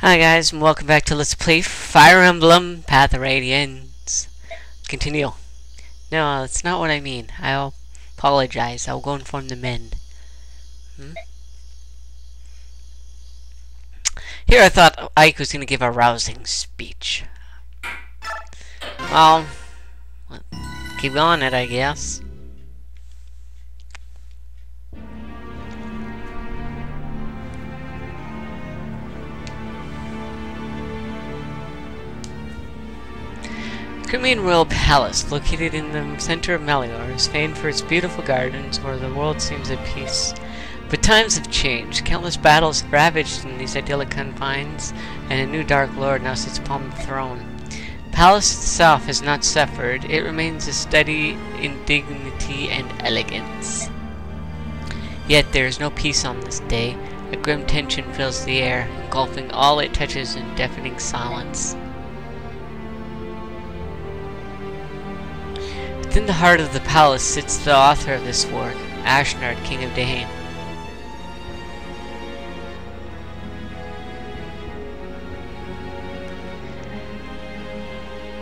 Hi guys, and welcome back to Let's Play Fire Emblem Path of Radiance. Continue. No, that's not what I mean. I'll apologize. I'll go inform the men. Here I thought Ike was going to give a rousing speech. Well, keep on it, I guess. Crimean Royal Palace, located in the center of Melior, is famed for its beautiful gardens where the world seems at peace. But times have changed. Countless battles have ravaged in these idyllic confines, and a new Dark Lord now sits upon the throne. The palace itself has not suffered. It remains a steady in dignity and elegance. Yet there is no peace on this day. A grim tension fills the air, engulfing all it touches in deafening silence. Within the heart of the palace sits the author of this work, Ashnard, King of Dahain.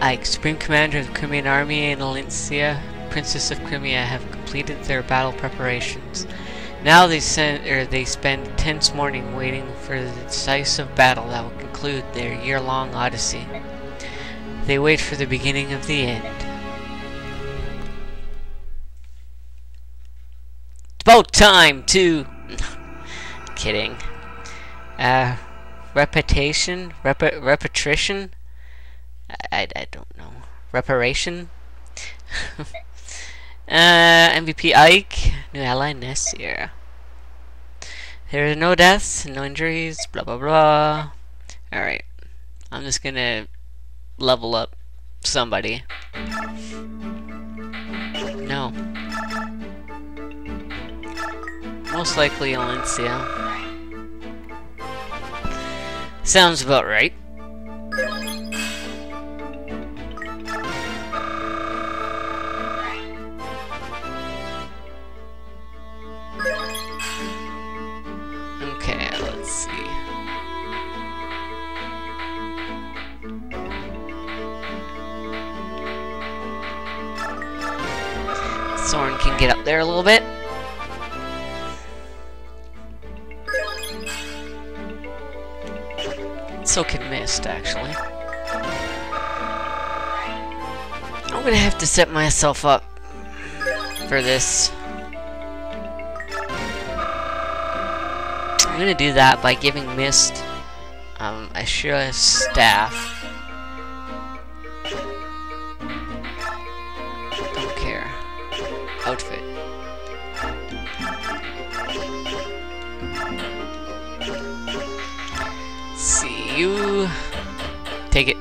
Ike, Supreme Commander of the Crimean Army, and Alicia, Princess of Crimea, have completed their battle preparations. Now they spend a tense morning waiting for the decisive battle that will conclude their year-long odyssey. They wait for the beginning of the end. About time to kidding. Repetition? Repetition? I don't know. Reparation? MVP Ike, new ally Nessir. There are no deaths, no injuries, blah blah blah. Alright. I'm just gonna level up somebody. No. Most likely Alicia. Sounds about right. Okay, let's see. Soren can get up there a little bit. So can Mist, actually. I'm gonna have to set myself up for this. I'm gonna do that by giving Mist a sure staff. Don't care. Outfit. You take it.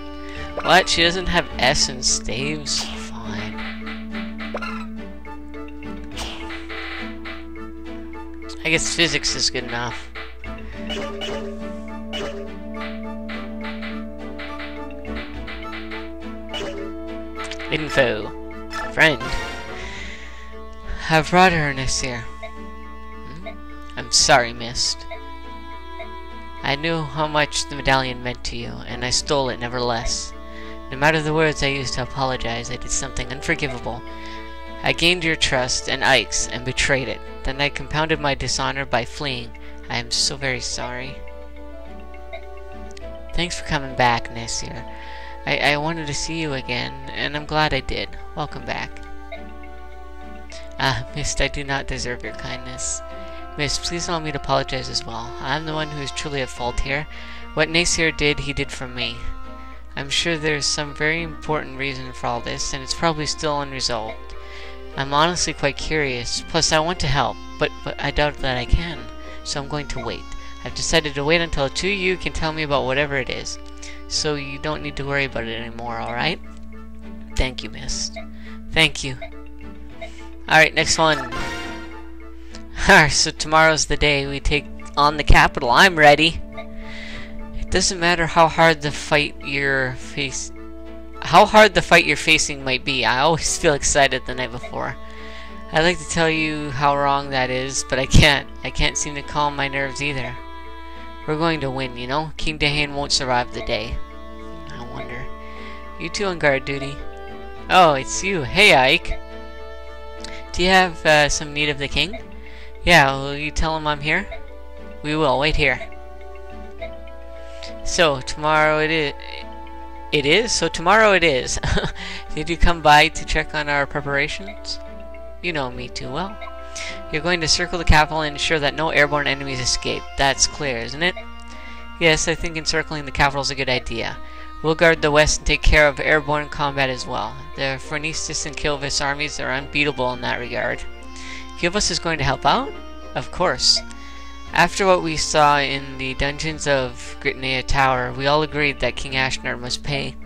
What? She doesn't have S and staves? Fine. I guess physics is good enough. Info. Friend. I've brought her, Nessir. I'm sorry, Mist. I knew how much the medallion meant to you, and I stole it nevertheless. No matter the words I used to apologize, I did something unforgivable. I gained your trust and Ike's and betrayed it. Then I compounded my dishonor by fleeing. I am so very sorry. Thanks for coming back, Nessir. I wanted to see you again, and I'm glad I did. Welcome back. Mist, I do not deserve your kindness. Miss, please allow me to apologize as well. I'm the one who is truly at fault here. What Nessir did, he did for me. I'm sure there's some very important reason for all this, and it's probably still unresolved. I'm honestly quite curious. Plus, I want to help, but I doubt that I can. So I'm going to wait. I've decided to wait until the two of you can tell me about whatever it is. So you don't need to worry about it anymore, alright? Thank you, Miss. Thank you. Alright, next one. Alright, so tomorrow's the day we take on the capital. I'm ready. It doesn't matter how hard the fight you're facing might be. I always feel excited the night before. I'd like to tell you how wrong that is, but I can't. I can't seem to calm my nerves either. We're going to win, you know? King Dahain won't survive the day. I wonder. You two on guard duty. Oh, it's you. Hey, Ike. Do you have some need of the king? Yeah, will you tell him I'm here? We will. Wait here. So, tomorrow it is. It is? So tomorrow it is. Did you come by to check on our preparations? You know me too well. You're going to circle the capital and ensure that no airborne enemies escape. That's clear, isn't it? Yes, I think encircling the capital is a good idea. We'll guard the west and take care of airborne combat as well. The Phronistis and Kilvis armies are unbeatable in that regard. Kilvis is going to help out? Of course. After what we saw in the dungeons of Gritnea Tower, we all agreed that King Ashnard must pay.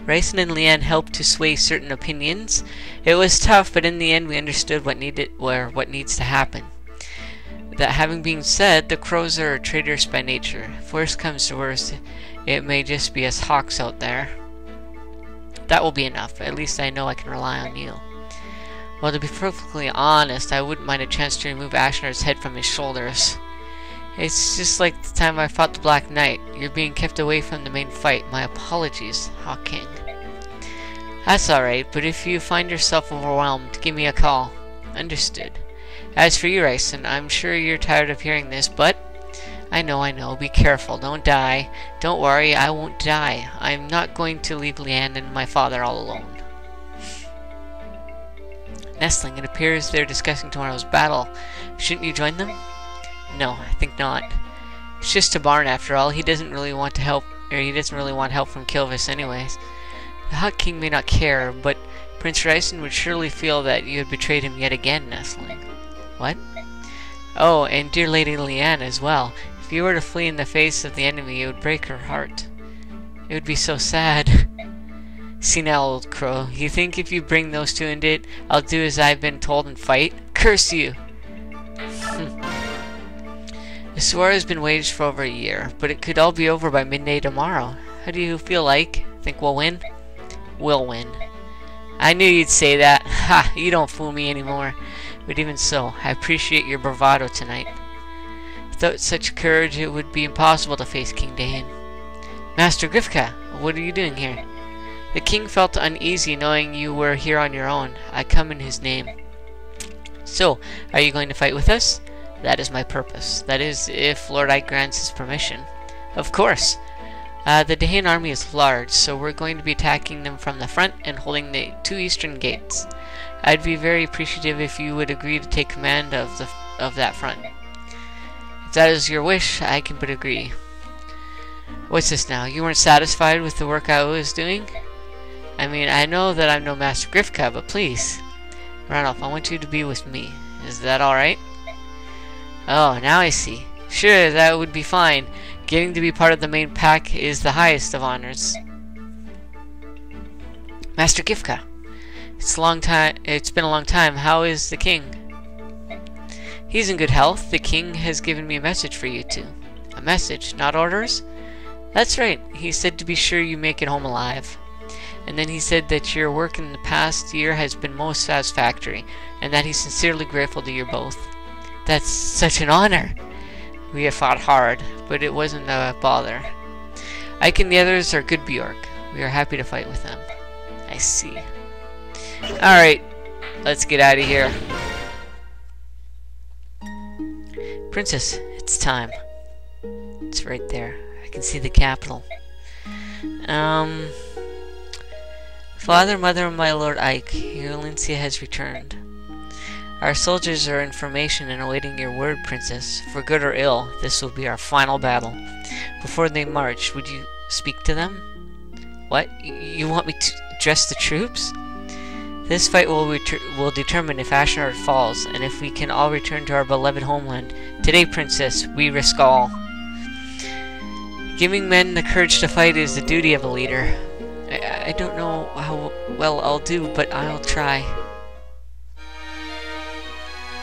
Ryson and Leanne helped to sway certain opinions. It was tough, but in the end we understood what needs to happen. That having been said, the crows are traitors by nature. If worst comes to worst, it may just be us hawks out there. That will be enough. At least I know I can rely on you. Well, to be perfectly honest, I wouldn't mind a chance to remove Ashnard's head from his shoulders. It's just like the time I fought the Black Knight. You're being kept away from the main fight. My apologies, Hawk King. That's alright, but if you find yourself overwhelmed, give me a call. Understood. As for you, Ryson, I'm sure you're tired of hearing this, but... I know, be careful, don't die. Don't worry, I won't die. I'm not going to leave Leanne and my father all alone. Nestling, it appears they're discussing tomorrow's battle. Shouldn't you join them? No, I think not. It's just a barn after all. He doesn't really want to help, or he doesn't really want help from Kilvis anyways. The Hawk King may not care, but Prince Ryson would surely feel that you had betrayed him yet again, Nestling. What? Oh, and dear Lady Leanne as well. If you were to flee in the face of the enemy, it would break her heart. It would be so sad. See now, old crow, you think if you bring those two into it, I'll do as I've been told and fight? Curse you! The war has been waged for over a year, but it could all be over by midday tomorrow. How do you feel like? Think we'll win? We'll win. I knew you'd say that. Ha! You don't fool me anymore. But even so, I appreciate your bravado tonight. Without such courage, it would be impossible to face King Dahain. Master Grifka, what are you doing here? The king felt uneasy knowing you were here on your own. I come in his name. So, are you going to fight with us? That is my purpose. That is, if Lord Ike grants his permission. Of course. The Dahain army is large, so we're going to be attacking them from the front and holding the two eastern gates. I'd be very appreciative if you would agree to take command of that front. If that is your wish, I can but agree. What's this now? You weren't satisfied with the work I was doing? I mean, I know that I'm no Master Grifka, but please. Ranulph, I want you to be with me. Is that alright? Oh, now I see. Sure, that would be fine. Getting to be part of the main pack is the highest of honors. Master Grifka, it's been a long time. How is the king? He's in good health. The king has given me a message for you two. A message, not orders? That's right. He said to be sure you make it home alive. And then he said that your work in the past year has been most satisfactory, and that he's sincerely grateful to you both. That's such an honor. We have fought hard, but it wasn't a bother. Ike and the others are good Bjork. We are happy to fight with them. I see. Alright, let's get out of here. Princess, it's time. It's right there. I can see the capital. Father, mother, and my lord Ike, your Lincia has returned. Our soldiers are in formation and awaiting your word, Princess. For good or ill, this will be our final battle. Before they march, would you speak to them? What? You want me to address the troops? This fight will determine if Ashnard falls, and if we can all return to our beloved homeland. Today, Princess, we risk all. Giving men the courage to fight is the duty of a leader. I don't know how well I'll do, but I'll try.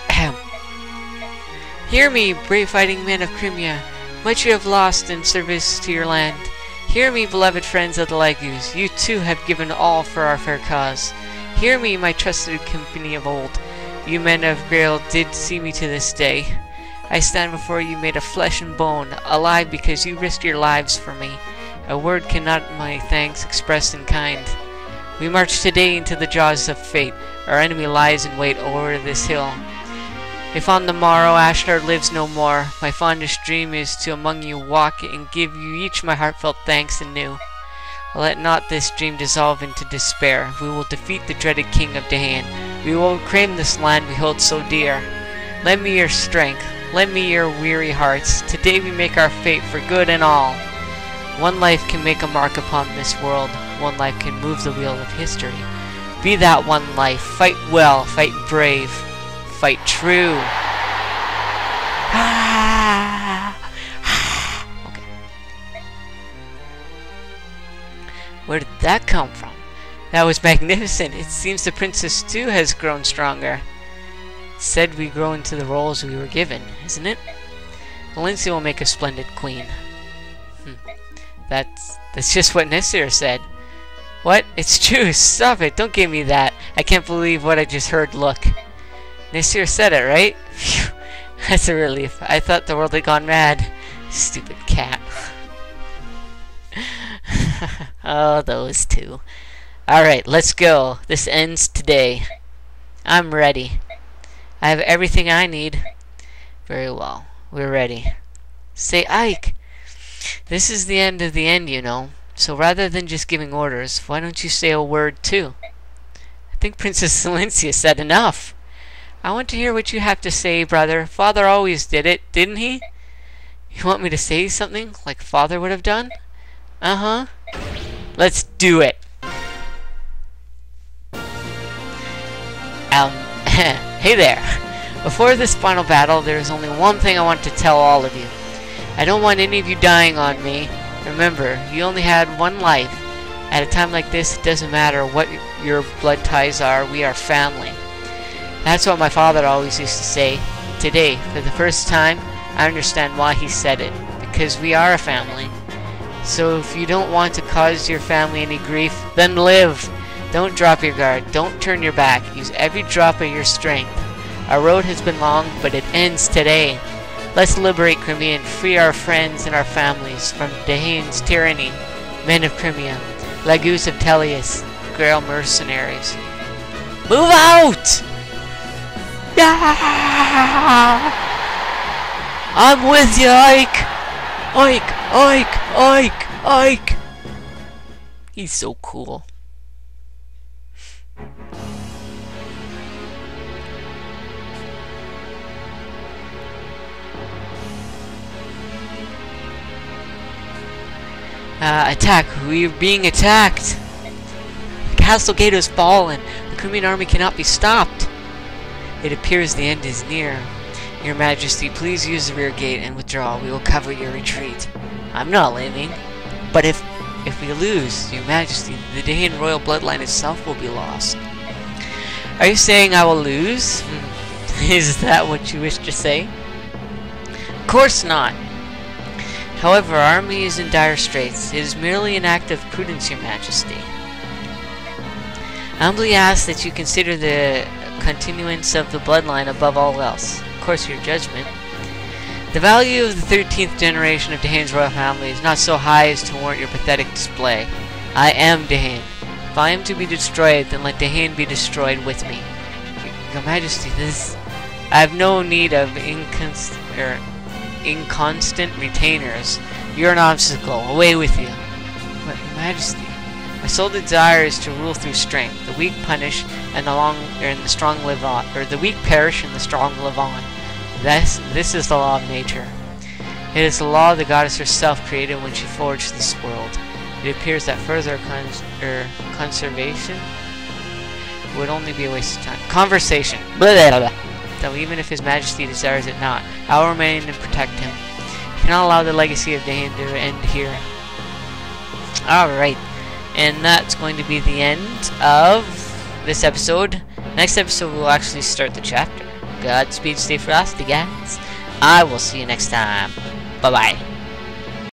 Ahem. Hear me, brave fighting men of Crimea. Much you have lost in service to your land. Hear me, beloved friends of the Lagus. You too have given all for our fair cause. Hear me, my trusted company of old. You men of Grail did see me to this day. I stand before you made of flesh and bone, alive because you risked your lives for me. A word cannot my thanks express in kind. We march today into the jaws of fate. Our enemy lies in wait over this hill. If on the morrow Ashdar lives no more, my fondest dream is to among you walk and give you each my heartfelt thanks anew. Let not this dream dissolve into despair. We will defeat the dreaded king of Dahan. We will reclaim this land we hold so dear. Lend me your strength. Lend me your weary hearts. Today we make our fate for good and all. One life can make a mark upon this world. One life can move the wheel of history. Be that one life. Fight well. Fight brave. Fight true. Okay. Where did that come from? That was magnificent. It seems the princess too has grown stronger. Said we grow into the roles we were given, isn't it? Valencia will make a splendid queen. That's just what Nestor said. What? It's true. Stop it. Don't give me that. I can't believe what I just heard. Look. Nestor said it, right? Phew. That's a relief. I thought the world had gone mad. Stupid cat. Oh, those two. Alright, let's go. This ends today. I'm ready. I have everything I need. Very well. We're ready. Say, Ike. This is the end of the end, you know. So rather than just giving orders, why don't you say a word too? I think Princess Valencia said enough. I want to hear what you have to say, brother. Father always did it, didn't he? You want me to say something like Father would have done? Uh-huh. Let's do it. Hey there. Before this final battle, there is only one thing I want to tell all of you. I don't want any of you dying on me. Remember, you only had one life. At a time like this, it doesn't matter what your blood ties are, we are family. That's what my father always used to say. Today, for the first time, I understand why he said it. Because we are a family. So if you don't want to cause your family any grief, then live. Don't drop your guard. Don't turn your back. Use every drop of your strength. Our road has been long, but it ends today. Let's liberate Crimea and free our friends and our families from Dahane's tyranny. Men of Crimea, Lagus of Tellius, Grail mercenaries. Move out! Yeah! I'm with you, Ike! Ike! Ike! Ike! Ike! He's so cool. Attack. We are being attacked. The castle gate has fallen. The Crimean army cannot be stopped. It appears the end is near. Your Majesty, please use the rear gate and withdraw. We will cover your retreat. I'm not leaving. But if we lose, Your Majesty, the Dahan royal bloodline itself will be lost. Are you saying I will lose? Is that what you wish to say? Of course not. However, our army is in dire straits. It is merely an act of prudence, Your Majesty. I humbly ask that you consider the continuance of the bloodline above all else. Of course, your judgment. The value of the 13th generation of Dahan's royal family is not so high as to warrant your pathetic display. I am Dahan. If I am to be destroyed, then let Dahan be destroyed with me. Your Majesty, I have no need of inconstant retainers. You're an obstacle. Away with you. But, Your Majesty, my sole desire is to rule through strength. The weak punish, and the strong live on. Or the weak perish, and the strong live on. This is the law of nature. It is the law the goddess herself created when she forged this world. It appears that further conservation would only be a waste of time. Conversation. Blah, blah, blah. Though even if His Majesty desires it not, I will remain and protect him. You cannot allow the legacy of Dahan to end here. Alright, and that's going to be the end of this episode. Next episode we'll actually start the chapter. Godspeed, stay frosty, guys. I will see you next time. Bye-bye.